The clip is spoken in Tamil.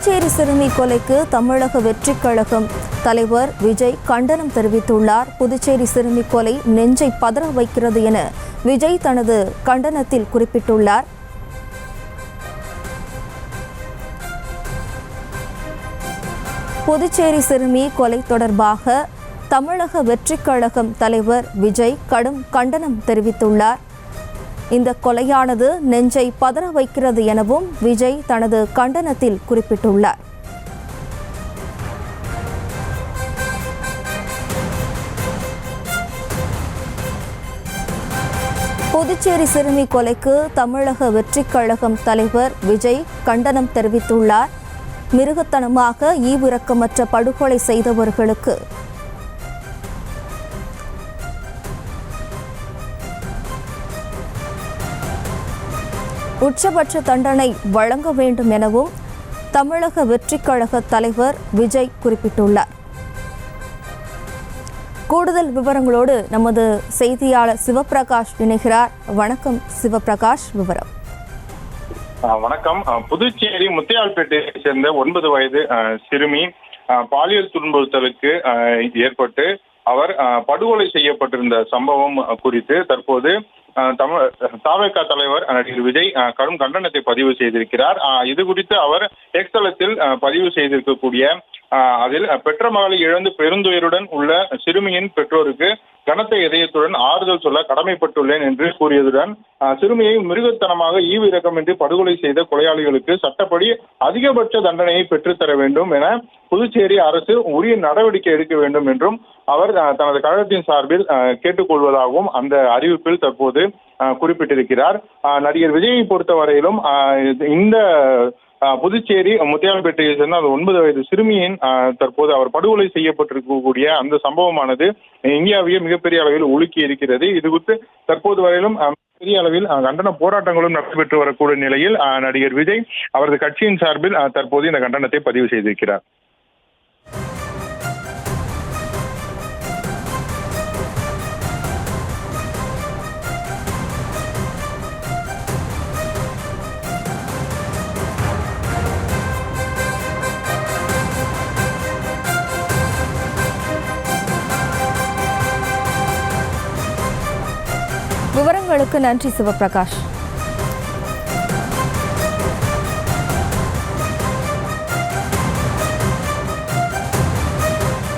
புதுச்சேரி சிறுமி கொலைக்கு தமிழக வெற்றிக் கழகம் தலைவர் விஜய் கண்டனம் தெரிவித்துள்ளார். புதுச்சேரி சிறுமி கொலை நெஞ்சை பதற வைக்கிறது என விஜய் தனது கண்டனத்தில் குறிப்பிட்டுள்ளார். புதுச்சேரி சிறுமி கொலை தொடர்பாக தமிழக வெற்றிக் கழகம் தலைவர் விஜய் கடும் கண்டனம் தெரிவித்துள்ளார். இந்த கொலையானது நெஞ்சை பதற வைக்கிறது எனவும் விஜய் தனது கண்டனத்தில் குறிப்பிட்டுள்ளார். புதுச்சேரி சிறுமி கொலைக்கு தமிழக வெற்றிக் கழகம் தலைவர் விஜய் கண்டனம் தெரிவித்துள்ளார். மிருகத்தனமாக ஈவிரக்கமற்ற படுகொலை செய்தவர்களுக்கு உச்சபட்ச தண்டனை வழங்க வேண்டும் எனவும் தமிழக வெற்றிக் கழக தலைவர் விஜய் குறிப்பிட்டுள்ளார். கூடுதல் விவரங்களோடு நமது செய்தியாளர் சிவபிரகாஷ் இணைகிறார். வணக்கம் சிவபிரகாஷ், விவரம். வணக்கம். புதுச்சேரி முத்தியால்பேட்டையை சேர்ந்த 9 வயது சிறுமி பாலியல் துன்புறுத்தலுக்கு ஏற்பட்டு அவர் படுகொலை செய்யப்பட்டிருந்த சம்பவம் குறித்து தற்போது தவேகா தலைவர் நடிகர் விஜய் கடும் கண்டனத்தை பதிவு செய்திருக்கிறார். இது குறித்து அவர் எக்ஸ் தளத்தில் பதிவு செய்திருக்கக்கூடிய அதில் பெற்ற மகளை இழந்து பெருந்துயருடன் உள்ள சிறுமியின் பெற்றோருக்கு கனத்த இதயத்துடன் ஆறுதல் சொல்ல கடமைப்பட்டுள்ளேன் என்று கூறியதுடன் சிறுமியை மிருகத்தனமாக ஈவிரக்கமின்றி படுகொலை செய்த கொலையாளிகளுக்கு சட்டப்படி அதிகபட்ச தண்டனையை பெற்றுத்தர வேண்டும் என புதுச்சேரி அரசு உரிய நடவடிக்கை எடுக்க வேண்டும் என்றும் அவர் தனது கழகத்தின் சார்பில் கேட்டுக்கொள்வதாகவும் அந்த அறிவிப்பில் தற்போது குறிப்பிட்டிருக்கிறார். நடிகர் விஜயை பொறுத்தவரையிலும் இந்த புதுச்சேரி முத்தியால்பேட்டையை சேர்ந்த அந்த 9 வயது சிறுமியின் தற்போது அவர் படுகொலை செய்யப்பட்டிருக்கக்கூடிய அந்த சம்பவமானது இந்தியாவையே மிகப்பெரிய அளவில் உலுக்கி இருக்கிறது. இது குறித்து தற்போது வரையிலும் பெரிய அளவில் கண்டன போராட்டங்களும் நடைபெற்று வரக்கூடிய நிலையில் நடிகர் விஜய் அவரது கட்சியின் சார்பில் தற்போது இந்த கண்டனத்தை பதிவு செய்திருக்கிறார். விவரங்களுக்கு நன்றி சிவபிரகாஷ்.